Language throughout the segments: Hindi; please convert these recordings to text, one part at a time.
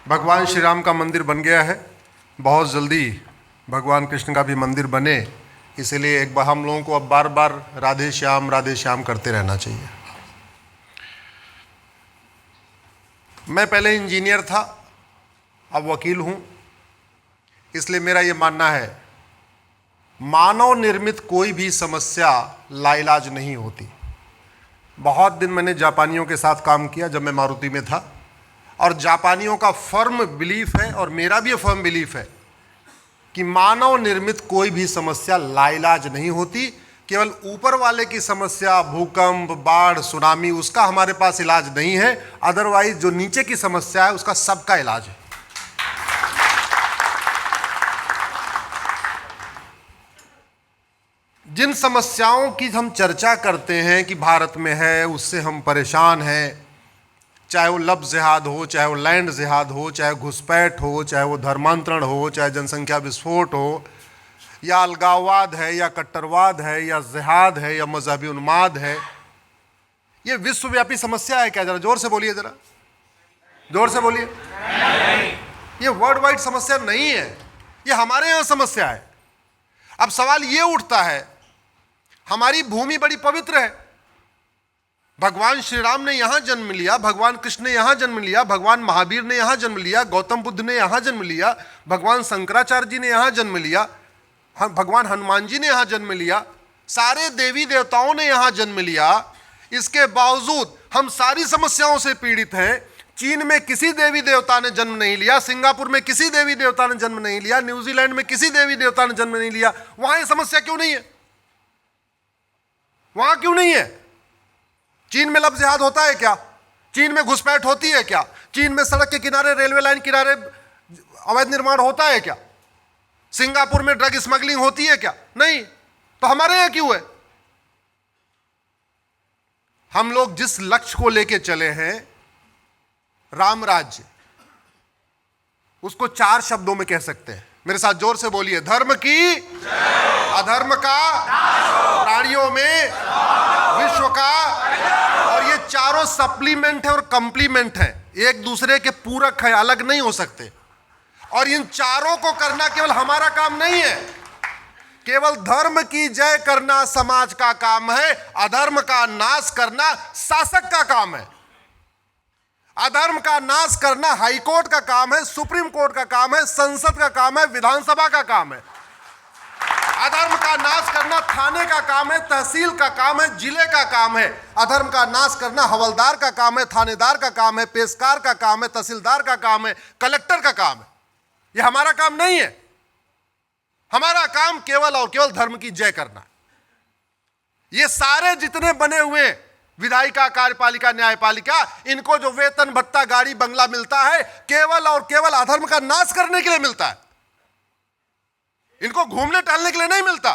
भगवान श्री राम का मंदिर बन गया है। बहुत जल्दी भगवान कृष्ण का भी मंदिर बने, इसीलिए एक बार हम लोगों को अब बार बार राधे श्याम करते रहना चाहिए। मैं पहले इंजीनियर था, अब वकील हूँ, इसलिए मेरा ये मानना है मानव निर्मित कोई भी समस्या लाइलाज नहीं होती। बहुत दिन मैंने जापानियों के साथ काम किया जब मैं मारुति में था, और जापानियों का फर्म बिलीफ है और मेरा भी फर्म बिलीफ है कि मानव निर्मित कोई भी समस्या लाइलाज नहीं होती। केवल ऊपर वाले की समस्या, भूकंप, बाढ़, सुनामी, उसका हमारे पास इलाज नहीं है। अदरवाइज जो नीचे की समस्या है उसका सबका इलाज है। जिन समस्याओं की हम चर्चा करते हैं कि भारत में है, उससे हम परेशान हैं, चाहे वो लब जिहाद हो, चाहे वो लैंड जिहाद हो, चाहे घुसपैठ हो, चाहे वो धर्मांतरण हो, चाहे जनसंख्या विस्फोट हो, या अलगाववाद है, या कट्टरवाद है, या जिहाद है, या मजहबी उन्माद है, ये विश्वव्यापी समस्या है क्या? जरा जोर से बोलिए, जरा जोर से बोलिए। ये वर्ल्ड वाइड समस्या नहीं है, ये हमारे यहाँ समस्या है। अब सवाल ये उठता है, हमारी भूमि बड़ी पवित्र है, भगवान श्री राम ने यहां जन्म लिया, भगवान कृष्ण ने यहां जन्म लिया, भगवान महावीर ने यहां जन्म लिया, गौतम बुद्ध ने यहां जन्म लिया, भगवान शंकराचार्य जी ने यहां जन्म लिया, भगवान हनुमान जी ने यहां जन्म लिया, सारे देवी देवताओं ने यहां जन्म लिया। इसके बावजूद हम सारी समस्याओं से पीड़ित हैं। चीन में किसी देवी देवता ने जन्म नहीं लिया, सिंगापुर में किसी देवी देवता ने जन्म नहीं लिया, न्यूजीलैंड में किसी देवी देवता ने जन्म नहीं लिया। वहां यह समस्या क्यों नहीं है? वहां क्यों नहीं है? चीन में लब जिहाद होता है क्या? चीन में घुसपैठ होती है क्या? चीन में सड़क के किनारे, रेलवे लाइन किनारे अवैध निर्माण होता है क्या? सिंगापुर में ड्रग स्मगलिंग होती है क्या? नहीं। तो हमारे यहां क्यों है? हम लोग जिस लक्ष्य को लेके चले हैं, राम राज्य, उसको 4 शब्दों में कह सकते हैं। मेरे साथ जोर से बोलिए, धर्म की, अधर्म का, प्राणियों में, विश्व का। और ये चारों सप्लीमेंट है और कंप्लीमेंट है, एक दूसरे के पूरक है, अलग नहीं हो सकते। और इन चारों को करना केवल हमारा काम नहीं है। केवल धर्म की जय करना समाज का काम है, अधर्म का नाश करना शासक का काम है। अधर्म का नाश करना हाईकोर्ट का काम है, सुप्रीम कोर्ट का काम है, संसद का काम है, विधानसभा का काम है। अधर्म का नाश करना थाने का काम है, तहसील का काम है, जिले का काम है। अधर्म का नाश करना हवलदार का काम है, थानेदार का काम है, पेशकार का काम है, तहसीलदार का काम है, कलेक्टर का काम है। यह हमारा काम नहीं है। हमारा काम केवल और केवल धर्म की जय करना है। ये सारे जितने बने हुए विधायिका, कार्यपालिका, न्यायपालिका, इनको जो वेतन, भत्ता, गाड़ी, बंगला मिलता है, केवल और केवल अधर्म का नाश करने के लिए मिलता है। इनको घूमने टहलने के लिए नहीं मिलता।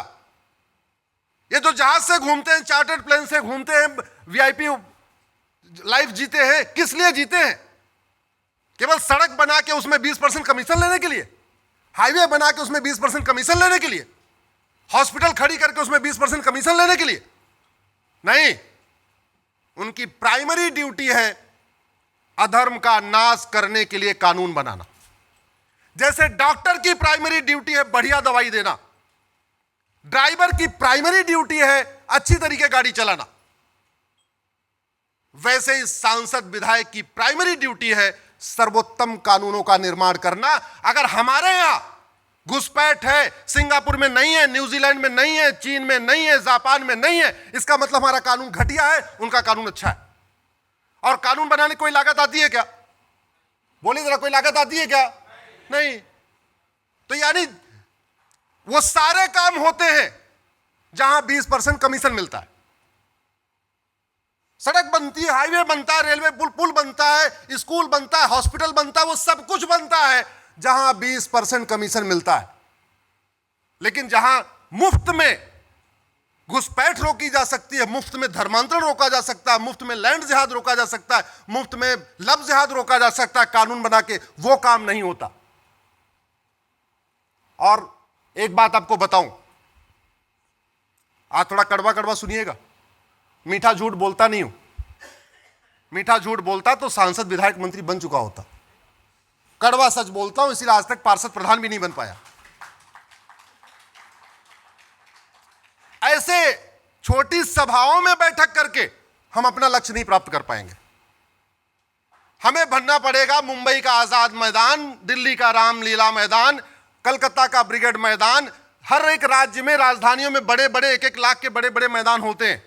ये जो जहाज से घूमते हैं, चार्टर्ड प्लेन से घूमते हैं, वीआईपी लाइफ जीते हैं, किस लिए जीते हैं? केवल सड़क बना के उसमें 20% कमीशन लेने के लिए, हाईवे बना के उसमें 20% कमीशन लेने के लिए, हॉस्पिटल खड़ी करके उसमें 20% कमीशन लेने के लिए नहीं। उनकी प्राइमरी ड्यूटी है अधर्म का नाश करने के लिए कानून बनाना। जैसे डॉक्टर की प्राइमरी ड्यूटी है बढ़िया दवाई देना, ड्राइवर की प्राइमरी ड्यूटी है अच्छी तरीके गाड़ी चलाना, वैसे ही सांसद, विधायक की प्राइमरी ड्यूटी है सर्वोत्तम कानूनों का निर्माण करना। अगर हमारे यहां घुसपैठ है, सिंगापुर में नहीं है, न्यूजीलैंड में नहीं है, चीन में नहीं है, जापान में नहीं है, इसका मतलब हमारा कानून घटिया है, उनका कानून अच्छा है। और कानून बनाने कोई लागत आती है क्या? बोलिए जरा, कोई लागत आती है क्या? नहीं। तो यानी वो सारे काम होते हैं जहां 20% कमीशन मिलता है। सड़क बनती है, हाईवे बनता है, रेलवे पुल बनता है, स्कूल बनता है, हॉस्पिटल बनता है, वो सब कुछ बनता है जहां 20% कमीशन मिलता है। लेकिन जहां मुफ्त में घुसपैठ रोकी जा सकती है, मुफ्त में धर्मांतरण रोका जा सकता है, मुफ्त में लैंड जिहाद रोका जा सकता है, मुफ्त में लब जिहाद रोका जा सकता है, कानून बना के, वो काम नहीं होता। और एक बात आपको बताऊं, आज थोड़ा कड़वा कड़वा सुनिएगा, मीठा झूठ बोलता नहीं हूं। मीठा झूठ बोलता तो सांसद, विधायक, मंत्री बन चुका होता। कड़वा सच बोलता हूं, इसीलिए आज तक पार्षद प्रधान भी नहीं बन पाया। ऐसे छोटी सभाओं में बैठक करके हम अपना लक्ष्य नहीं प्राप्त कर पाएंगे। हमें बनना पड़ेगा मुंबई का आजाद मैदान, दिल्ली का रामलीला मैदान, कलकत्ता का ब्रिगेड मैदान। हर एक राज्य में, राजधानियों में बड़े बड़े 1-1 लाख के बड़े बड़े मैदान होते हैं।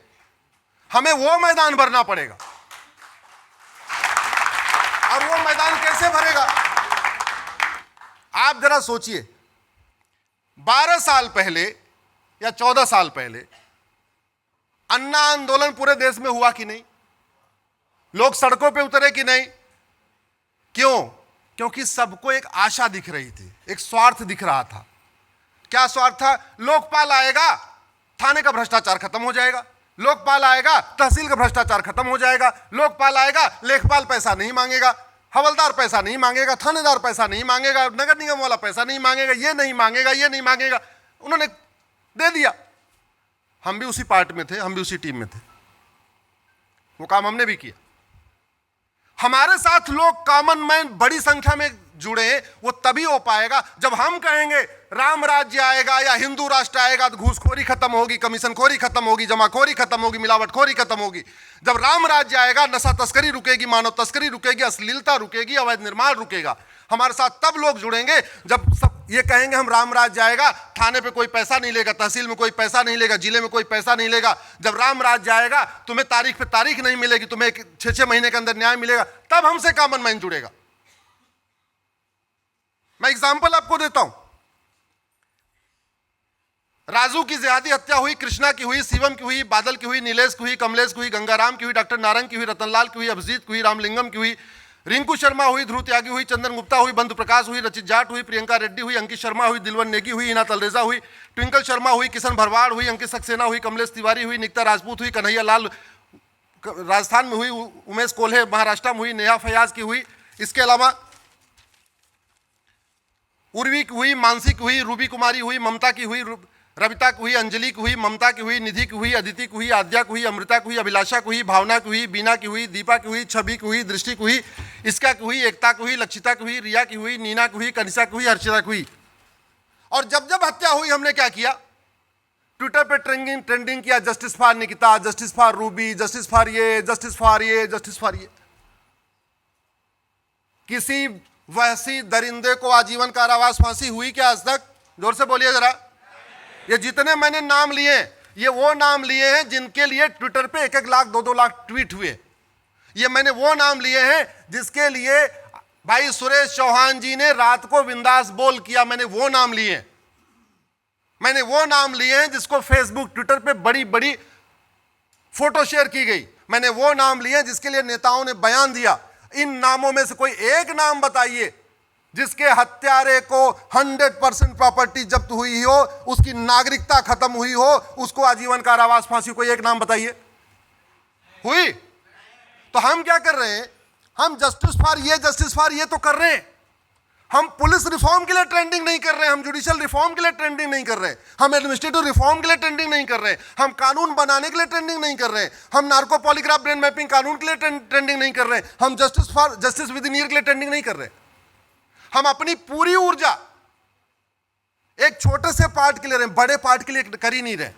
हमें वो मैदान भरना पड़ेगा। और वो मैदान कैसे भरेगा? आप जरा सोचिए, 12 साल पहले या 14 साल पहले अन्ना आंदोलन पूरे देश में हुआ कि नहीं? लोग सड़कों पे उतरे कि नहीं? क्यों? क्योंकि सबको एक आशा दिख रही थी, एक स्वार्थ दिख रहा था। क्या स्वार्थ था? लोकपाल आएगा, थाने का भ्रष्टाचार खत्म हो जाएगा। लोकपाल आएगा, तहसील का भ्रष्टाचार खत्म हो जाएगा। लोकपाल आएगा, लेखपाल पैसा नहीं मांगेगा, हवलदार पैसा नहीं मांगेगा, थानेदार पैसा नहीं मांगेगा, नगर निगम वाला पैसा नहीं मांगेगा, ये नहीं मांगेगा, ये नहीं मांगेगा। उन्होंने दे दिया। हम भी उसी पार्ट में थे, हम भी उसी टीम में थे, वो काम हमने भी किया। हमारे साथ लोग कॉमन मैन बड़ी संख्या में जुड़े, वो तभी हो पाएगा जब हम कहेंगे राम राज्य आएगा या हिंदू राष्ट्र आएगा तो घूसखोरी खत्म होगी, कमीशनखोरी खत्म होगी, जमाखोरी खत्म होगी, मिलावटखोरी खत्म होगी। जब राम राज्य आएगा नशा तस्करी रुकेगी, मानव तस्करी रुकेगी, अश्लीलता रुकेगी, अवैध निर्माण रुकेगा। हमारे साथ तब लोग जुड़ेंगे जब सब ये कहेंगे हम राम राज्य आएगा, थाने पे कोई पैसा नहीं लेगा, तहसील में कोई पैसा नहीं लेगा, जिले में कोई पैसा नहीं लेगा। जब राम राज्य आएगा तुम्हें तारीख पे तारीख नहीं मिलेगी, तुम्हें 6-6 महीने के अंदर न्याय मिलेगा, तब हमसे कॉमन मैन जुड़ेगा। मैं एग्जाम्पल आपको देता हूं। राजू की जिहादी हत्या हुई, कृष्णा की हुई, शिवम की हुई, बादल की हुई, नीलेश की हुई, कमलेश की हुई, गंगाराम की हुई, डॉक्टर नारंग की हुई, रतनलाल की हुई, अभिजीत की हुई, रामलिंगम की हुई, रिंकू शर्मा हुई, ध्रुव त्यागी हुई, चंदन गुप्ता हुई, बंधु प्रकाश हुई, रचित जाट हुई, प्रियंका रेड्डी हुई, अंकित शर्मा हुई, दिलवन नेगी हुई, हिना तलरेजा हुई, ट्विंकल शर्मा हुई, किशन भरवाड़ हुई, अंकित सक्सेना हुई, कमलेश तिवारी हुई, निकिता राजपूत हुई, कन्हैया लाल राजस्थान में हुई, उमेश कोल्हे महाराष्ट्र में हुई, नेहा फयाज की हुई। इसके अलावा उर्वी की हुई, मानसी की हुई, रूबी कुमारी हुई, ममता की हुई, रविता की हुई, अंजलि की हुई, ममता की हुई, निधि की हुई, अदिति की हुई, आद्या की हुई, अमृता की हुई, अभिलाषा की हुई, भावना की हुई, बीना की हुई, दीपा की हुई, छवि की हुई, दृष्टि की हुई, इसका की हुई, एकता की हुई, लक्षिता की हुई, रिया की हुई, नीना की हुई, कनिषा की हुई, हर्षिता की हुई। और जब जब हत्या हुई हमने क्या किया? ट्विटर पे ट्रेंडिंग किया, justice for Nikita, justice for Ruby, justice for ये, जस्टिस फॉर ये, जस्टिस फॉर ये। किसी वहसी दरिंदे को आजीवन कारावास फांसी हुई क्या आज तक? जोर से बोलिए जरा। ये जितने मैंने नाम लिए, ये वो नाम लिए हैं जिनके लिए ट्विटर पे 1-1 लाख 2-2 लाख ट्वीट हुए। ये मैंने वो नाम लिए हैं जिसके लिए भाई सुरेश चौहान जी ने रात को बिंदास बोल किया। मैंने वो नाम लिए हैं। मैंने वो नाम लिए हैं जिसको फेसबुक ट्विटर पे बड़ी बड़ी फोटो शेयर की गई। मैंने वो नाम लिए हैं जिसके लिए नेताओं ने बयान दिया। इन नामों में से कोई एक नाम बताइए जिसके हत्यारे को 100% प्रॉपर्टी जब्त हुई हो, उसकी नागरिकता खत्म हुई हो, उसको आजीवन कारावास फांसी, कोई एक नाम बताइए। हुई? तो हम क्या कर रहे हैं? हम जस्टिस फॉर ये, जस्टिस फॉर ये तो कर रहे हैं। हम पुलिस रिफॉर्म के लिए ट्रेंडिंग नहीं कर रहे हैं, हम जुडिशियल रिफॉर्म के लिए ट्रेंडिंग नहीं कर रहे हैं, हम एडमिनिस्ट्रेटिव रिफॉर्म के लिए ट्रेंडिंग नहीं कर रहे हैं, हम कानून बनाने के लिए ट्रेंडिंग नहीं कर रहे हैं, हम नार्को पॉलीग्राफ ब्रेन मैपिंग कानून के लिए ट्रेंडिंग नहीं कर रहे हैं, हम जस्टिस विद इन ईयर के लिए ट्रेंडिंग नहीं कर रहे। हम अपनी पूरी ऊर्जा एक छोटे से पार्ट के लिए रहे, बड़े पार्ट के लिए कर ही नहीं रहे।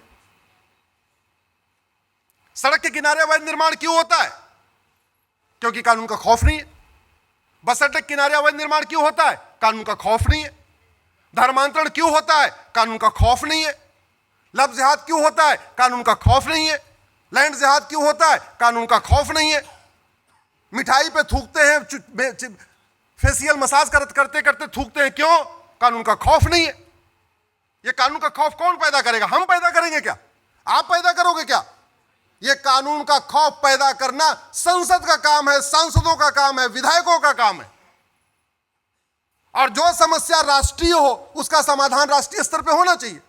सड़क के किनारे अवैध निर्माण क्यों होता है? क्योंकि कानून का खौफ नहीं है। बस अड्डे किनारे अवैध निर्माण क्यों होता है? कानून का खौफ नहीं है। धर्मांतरण क्यों होता है? कानून का खौफ नहीं है। लव जिहाद क्यों होता है? कानून का खौफ नहीं है। लैंड जिहाद क्यों होता है? कानून का खौफ नहीं है। मिठाई पे थूकते हैं, फेशियल मसाज करते करते थूकते हैं, क्यों? कानून का खौफ नहीं है। ये कानून का खौफ कौन पैदा करेगा? हम पैदा करेंगे क्या? आप पैदा करोगे क्या? ये कानून का खौफ पैदा करना संसद का काम है, सांसदों का काम है, विधायकों का काम है। और जो समस्या राष्ट्रीय हो उसका समाधान राष्ट्रीय स्तर पे होना चाहिए।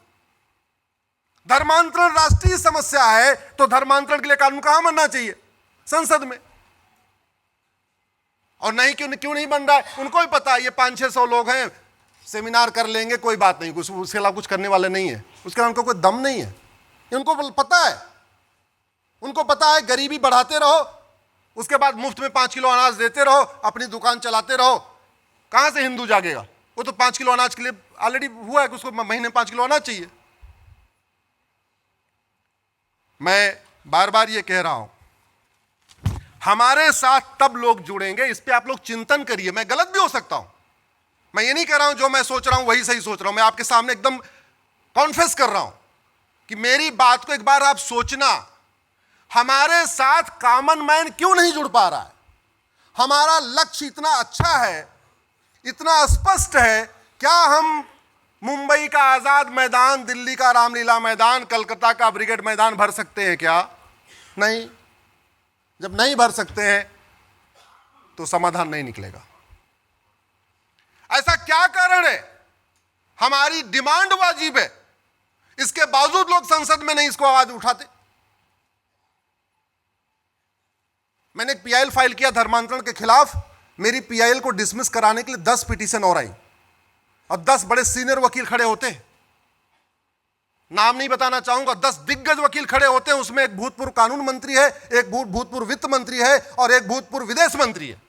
धर्मांतरण राष्ट्रीय समस्या है तो धर्मांतरण के लिए कानून कहां बनना चाहिए? संसद में। और नहीं, क्यों नहीं बन रहा है? उनको भी पता है ये 500-600 लोग हैं, सेमिनार कर लेंगे, कोई बात नहीं, कुछ उसके अलावा कुछ करने वाले नहीं है, उसके अलावा कोई दम नहीं है। उनको पता है, उनको पता है गरीबी बढ़ाते रहो, उसके बाद मुफ्त में 5 किलो अनाज देते रहो, अपनी दुकान चलाते रहो, कहां से हिंदू जागेगा? वो तो 5 किलो अनाज के लिए ऑलरेडी हुआ है कि उसको महीने में 5 किलो अनाज चाहिए। मैं बार बार ये कह रहा हूं, हमारे साथ तब लोग जुड़ेंगे, इस पे आप लोग चिंतन करिए। मैं गलत भी हो सकता हूं, मैं ये नहीं कह रहा हूं जो मैं सोच रहा हूं वही सही सोच रहा हूं। मैं आपके सामने एकदम कॉन्फेस कर रहा हूं कि मेरी बात को एक बार आप सोचना, हमारे साथ कॉमन मैन क्यों नहीं जुड़ पा रहा है? हमारा लक्ष्य इतना अच्छा है, इतना स्पष्ट है, क्या हम मुंबई का आजाद मैदान, दिल्ली का रामलीला मैदान, कलकत्ता का ब्रिगेड मैदान भर सकते हैं क्या? नहीं। जब नहीं भर सकते हैं तो समाधान नहीं निकलेगा। ऐसा क्या कारण है? हमारी डिमांड वाजिब है, इसके बावजूद लोग संसद में नहीं इसको आवाज उठाते। मैंने एक पीआईएल फाइल किया धर्मांतरण के खिलाफ। मेरी पीआईएल को डिसमिस कराने के लिए 10 पिटीशन और आई और 10 बड़े सीनियर वकील खड़े होते हैं, नाम नहीं बताना चाहूंगा। 10 दिग्गज वकील खड़े होते हैं, उसमें एक भूतपूर्व कानून मंत्री है, एक भूतपूर्व वित्त मंत्री है और एक भूतपूर्व विदेश मंत्री है।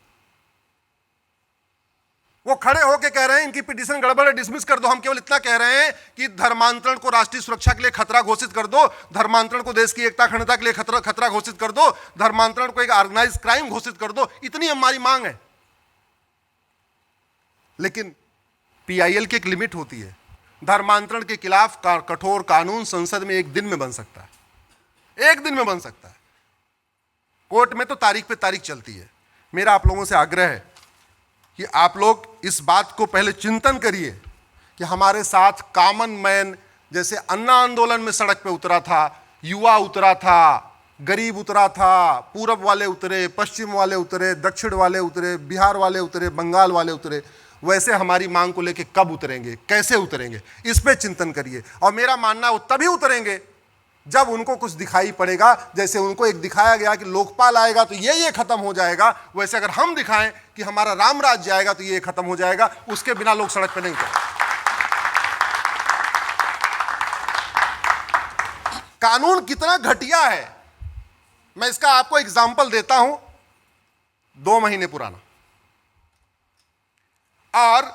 वो खड़े होकर कह रहे हैं इनकी पिटीशन गड़बड़ है, डिसमिस कर दो। हम केवल इतना कह रहे हैं कि धर्मांतरण को राष्ट्रीय सुरक्षा के लिए खतरा घोषित कर दो, धर्मांतरण को देश की एकता अखंडता के लिए खतरा घोषित कर दो, धर्मांतरण को एक ऑर्गेनाइज क्राइम घोषित कर दो। इतनी हमारी मांग है। लेकिन पीआईएल की एक लिमिट होती है। धर्मांतरण के खिलाफ कठोर कानून संसद में एक दिन में बन सकता है, एक दिन में बन सकता है। कोर्ट में तो तारीख पे तारीख चलती है। मेरा आप लोगों से आग्रह है कि आप लोग इस बात को पहले चिंतन करिए कि हमारे साथ कॉमन मैन, जैसे अन्ना आंदोलन में सड़क पे उतरा था, युवा उतरा था, गरीब उतरा था, पूरब वाले उतरे, पश्चिम वाले उतरे, दक्षिण वाले उतरे, बिहार वाले उतरे, बंगाल वाले उतरे, वैसे हमारी मांग को लेके कब उतरेंगे, कैसे उतरेंगे, इस पे चिंतन करिए। और मेरा मानना है वो तभी उतरेंगे जब उनको कुछ दिखाई पड़ेगा। जैसे उनको एक दिखाया गया कि लोकपाल आएगा तो ये खत्म हो जाएगा, वैसे अगर हम दिखाएं कि हमारा राम राज्य आएगा तो ये खत्म हो जाएगा। उसके बिना लोग सड़क पे नहीं उतरेंगे। कानून कितना घटिया है, मैं इसका आपको एग्जाम्पल देता हूं। 2 महीने पुराना, और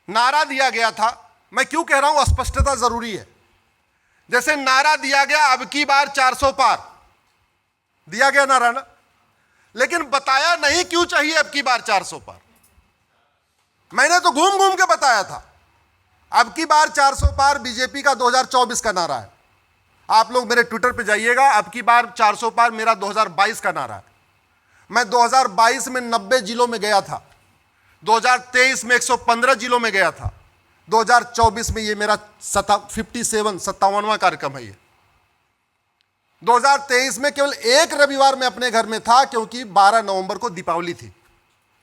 नारा दिया गया था। मैं क्यों कह रहा हूं स्पष्टता जरूरी है। जैसे नारा दिया गया अब की बार 400 पार, दिया गया नारा ना, लेकिन बताया नहीं क्यों चाहिए अब की बार 400 पार। मैंने तो घूम घूम के बताया था अब की बार 400 पार बीजेपी का 2024 का नारा है। आप लोग मेरे ट्विटर पे जाइएगा, अब की बार 400 पार मेरा 2022 का नारा है। मैं 2022 में 90 जिलों में गया था, 2023 में 115 जिलों में गया था, 2024 में ये मेरा 57वां कार्यक्रम है। ये 2023 में केवल एक रविवार में अपने घर में था क्योंकि 12 नवंबर को दीपावली थी।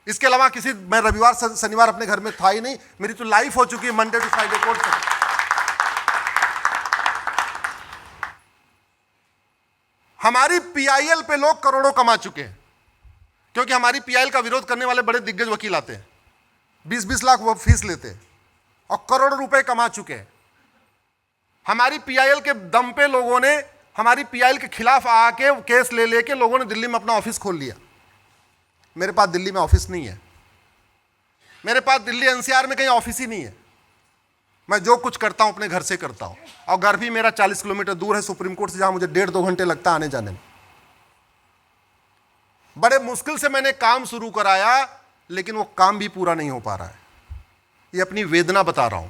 इसके अलावा किसी मैं रविवार शनिवार अपने घर में था ही नहीं। मेरी तो लाइफ हो चुकी है मंडे टू फ्राइडे कोर्ट तक। हमारी पीआईएल पे लोग करोड़ों कमा चुके हैं क्योंकि हमारी पीआईएल का विरोध करने वाले बड़े दिग्गज वकील आते हैं, 20-20 लाख वो फीस लेते हैं और करोड़ों रुपए कमा चुके हैं। हमारी पीआईएल के दम पे लोगों ने हमारी पीआईएल के खिलाफ आके केस ले लेके लोगों ने दिल्ली में अपना ऑफिस खोल लिया। मेरे पास दिल्ली में ऑफिस नहीं है, मेरे पास दिल्ली एनसीआर में कहीं ऑफिस ही नहीं है। मैं जो कुछ करता हूं अपने घर से करता हूं, और घर भी मेरा 40 किलोमीटर दूर है सुप्रीम कोर्ट से, जहां मुझे 1.5-2 घंटे लगता है आने जाने में। बड़े मुश्किल से मैंने काम शुरू कराया, लेकिन वो काम भी पूरा नहीं हो पा रहा है। ये अपनी वेदना बता रहा हूं।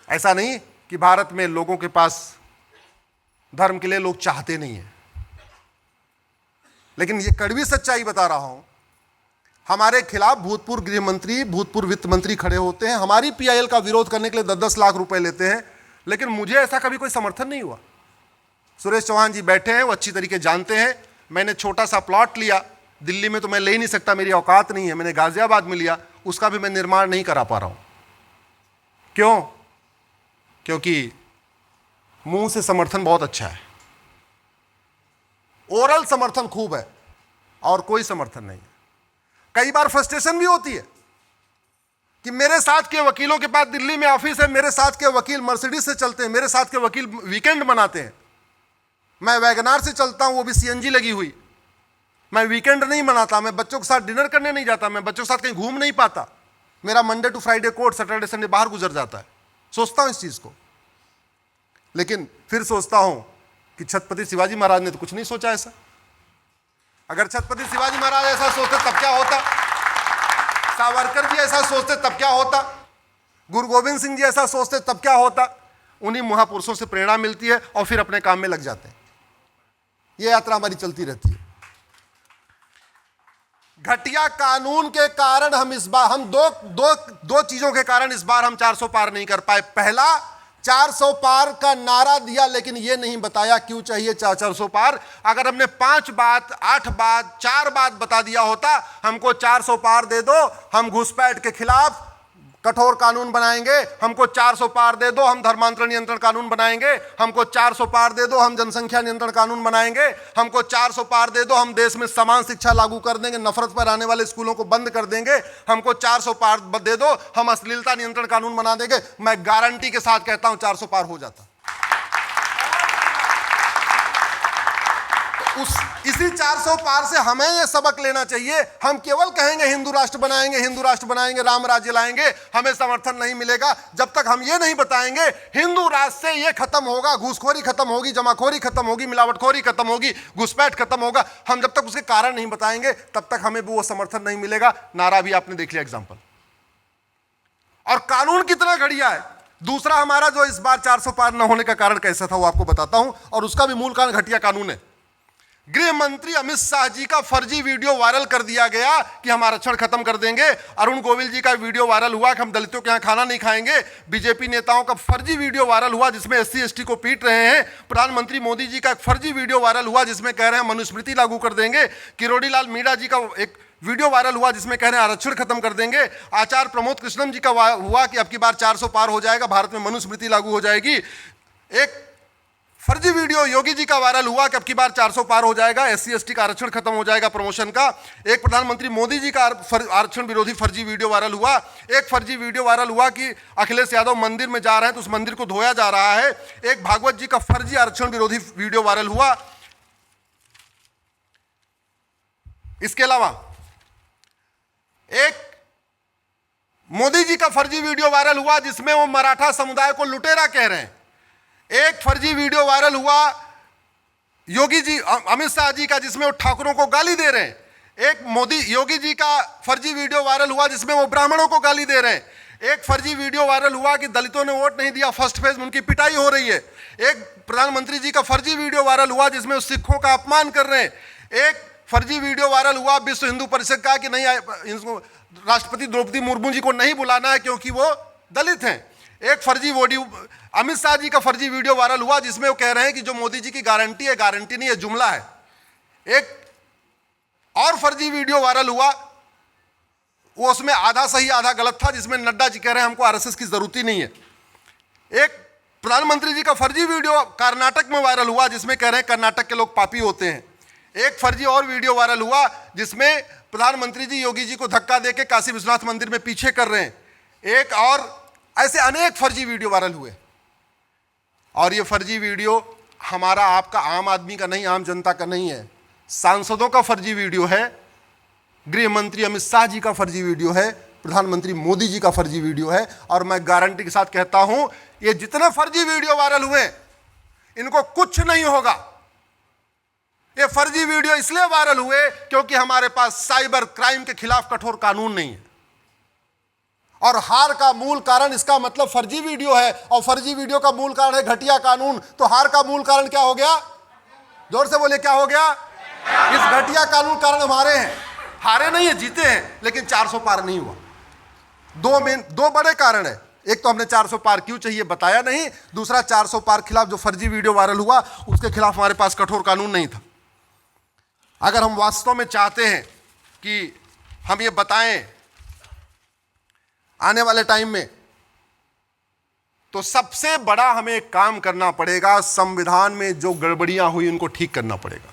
ऐसा नहीं कि भारत में लोगों के पास धर्म के लिए लोग चाहते नहीं है, लेकिन ये कड़वी सच्चाई बता रहा हूं। हमारे खिलाफ भूतपूर्व गृह मंत्री, भूतपूर्व वित्त मंत्री खड़े होते हैं, हमारी पीआईएल का विरोध करने के लिए 10-10 लाख रुपए लेते हैं, लेकिन मुझे ऐसा कभी कोई समर्थन नहीं हुआ। सुरेश चौहान जी बैठे हैं, वो अच्छी तरीके जानते हैं। मैंने छोटा सा प्लॉट लिया, दिल्ली में तो मैं ले ही नहीं सकता, मेरी औकात नहीं है। मैंने गाजियाबाद में लिया, उसका भी मैं निर्माण नहीं करा पा रहा हूं। क्यों? क्योंकि मुंह से समर्थन बहुत अच्छा है, ओरल समर्थन खूब है और कोई समर्थन नहीं है। कई बार फ्रस्ट्रेशन भी होती है कि मेरे साथ के वकीलों के पास दिल्ली में ऑफिस है, मेरे साथ के वकील मर्सिडीज से चलते हैं, मेरे साथ के वकील वीकेंड मनाते हैं। मैं वैगनार से चलता हूं, वो भी सीएनजी लगी हुई। मैं वीकेंड नहीं मनाता, मैं बच्चों के साथ डिनर करने नहीं जाता, मैं बच्चों के साथ कहीं घूम नहीं पाता, मेरा Monday to Friday court, Saturday Sunday बाहर गुजर जाता है। सोचता हूं इस चीज को, लेकिन फिर सोचता हूं कि छत्रपति शिवाजी महाराज ने तो कुछ नहीं सोचा ऐसा। अगर छत्रपति शिवाजी महाराज ऐसा सोचते तब क्या होता, सावरकर जी ऐसा सोचते तब क्या होता, गुरु गोविंद सिंह जी ऐसा सोचते तब क्या होता। उन्हीं महापुरुषों से प्रेरणा मिलती है और फिर अपने काम में लग जाते हैं। यह यात्रा हमारी चलती रहती है। घटिया कानून के कारण हम इस बार दो चीजों के कारण इस बार हम 400 पार नहीं कर पाए। पहला, 400 पार का नारा दिया लेकिन यह नहीं बताया क्यों चाहिए 400 पार। अगर हमने 5 बात, 8 बात, 4 बात बता दिया होता, हमको 400 पार दे दो, हम घुसपैठ के खिलाफ कठोर कानून बनाएंगे, हमको 400 पार दे दो, हम धर्मांतरण नियंत्रण कानून बनाएंगे, हमको 400 पार दे दो, हम जनसंख्या नियंत्रण कानून बनाएंगे, हमको 400 पार दे दो, हम देश में समान शिक्षा लागू कर देंगे, नफरत पर आने वाले स्कूलों को बंद कर देंगे, हमको 400 पार दे दो, हम अश्लीलता नियंत्रण कानून बना देंगे। मैं गारंटी के साथ कहता हूं 400 पार हो जाता। इसी 400 पार से हमें यह सबक लेना चाहिए। हम केवल कहेंगे हिंदू राष्ट्र बनाएंगे, हिंदू राष्ट्र बनाएंगे, राम राज्य लाएंगे, हमें समर्थन नहीं मिलेगा जब तक हम ये नहीं बताएंगे हिंदू राष्ट्र से ये खत्म होगा, घूसखोरी खत्म होगी, जमाखोरी खत्म होगी, मिलावटखोरी खत्म होगी, घुसपैठ खत्म होगा। हम जब तक उसके कारण नहीं बताएंगे तब तक हमें भी वो समर्थन नहीं मिलेगा। नारा भी आपने देख लिया एग्जाम्पल। और कानून कितना घटिया है। दूसरा, हमारा जो इस बार 400 पार न होने का कारण कैसा था वो आपको बताता हूं, और उसका भी मूल कारण घटिया कानून है। गृह मंत्री अमित शाह जी का फर्जी वीडियो वायरल कर दिया गया कि हम आरक्षण खत्म कर देंगे। अरुण गोविल जी का वीडियो वायरल हुआ कि हम दलितों के यहां खाना नहीं खाएंगे। बीजेपी नेताओं का फर्जी वीडियो वायरल हुआ जिसमें SC ST को पीट रहे हैं। प्रधानमंत्री मोदी जी का एक फर्जी वीडियो वायरल हुआ जिसमें कह रहे हैं मनुस्मृति लागू कर देंगे। किरोड़ी लाल मीणा जी का एक वीडियो वायरल हुआ जिसमें कह रहे हैं आरक्षण खत्म कर देंगे। आचार्य प्रमोद कृष्णम जी का हुआ कि अब की बार 400 पार हो जाएगा, भारत में मनुस्मृति लागू हो जाएगी। एक फर्जी वीडियो योगी जी का वायरल हुआ कि अब की बार 400 पार हो जाएगा, SC ST का आरक्षण खत्म हो जाएगा प्रमोशन का। एक प्रधानमंत्री मोदी जी का आरक्षण विरोधी फर्जी वीडियो वायरल हुआ। एक फर्जी वीडियो वायरल हुआ कि अखिलेश यादव मंदिर में जा रहे हैं तो उस मंदिर को धोया जा रहा है। एक भागवत जी का फर्जी आरक्षण विरोधी वीडियो वायरल हुआ। इसके अलावा एक मोदी जी का फर्जी वीडियो वायरल हुआ जिसमें वो मराठा समुदाय को लुटेरा कह रहे हैं। एक फर्जी वीडियो वायरल हुआ योगी जी, अमित शाह जी का, जिसमें वो ठाकुरों को गाली दे रहे हैं। एक योगी जी का फर्जी वीडियो वायरल हुआ जिसमें वो ब्राह्मणों को गाली दे रहे हैं। एक फर्जी वीडियो वायरल हुआ कि दलितों ने वोट नहीं दिया, फर्स्ट फेज में उनकी पिटाई हो रही है। एक प्रधानमंत्री जी का फर्जी वीडियो वायरल हुआ जिसमें वो सिखों का अपमान कर रहे हैं। एक फर्जी वीडियो वायरल हुआ विश्व हिंदू परिषद का कि नहीं, राष्ट्रपति द्रौपदी मुर्मू जी को नहीं बुलाना है क्योंकि वो दलित हैं। एक फर्जी अमित शाह जी का फर्जी वीडियो वायरल हुआ जिसमें वो कह रहे हैं कि जो मोदी जी की गारंटी है, गारंटी नहीं है, जुमला है। एक और फर्जी वीडियो वायरल हुआ, वो उसमें आधा सही आधा गलत था, जिसमें नड्डा जी कह रहे हैं हमको RSS की जरूरत ही नहीं है। एक प्रधानमंत्री जी का फर्जी वीडियो कर्नाटक में वायरल हुआ जिसमें कह रहे हैं कर्नाटक के लोग पापी होते हैं। एक फर्जी और वीडियो वायरल हुआ जिसमें प्रधानमंत्री जी योगी जी को धक्का देके काशी विश्वनाथ मंदिर में पीछे कर रहे हैं। एक और ऐसे अनेक फर्जी वीडियो वायरल हुए। और ये फर्जी वीडियो हमारा, आपका, आम आदमी का नहीं, आम जनता का नहीं है, सांसदों का फर्जी वीडियो है, गृह मंत्री अमित शाह जी का फर्जी वीडियो है, प्रधानमंत्री मोदी जी का फर्जी वीडियो है। और मैं गारंटी के साथ कहता हूं ये जितने फर्जी वीडियो वायरल हुए इनको कुछ नहीं होगा। ये फर्जी वीडियो इसलिए वायरल हुए क्योंकि हमारे पास साइबर क्राइम के खिलाफ कठोर कानून नहीं है। और हार का मूल कारण इसका मतलब फर्जी वीडियो है, और फर्जी वीडियो का मूल कारण है घटिया कानून। तो हार का मूल कारण क्या हो गया? जोर से बोले, क्या हो गया? इस घटिया कानून कारण हमारे हैं। हारे नहीं है, जीते हैं, लेकिन 400 पार नहीं हुआ। दो बड़े कारण है। एक तो हमने 400 पार क्यों चाहिए बताया नहीं, दूसरा 400 पार खिलाफ जो फर्जी वीडियो वायरल हुआ उसके खिलाफ हमारे पास कठोर कानून नहीं था। अगर हम वास्तव में चाहते हैं कि हम ये बताएं आने वाले टाइम में, तो सबसे बड़ा हमें एक काम करना पड़ेगा, संविधान में जो गड़बड़ियां हुई उनको ठीक करना पड़ेगा।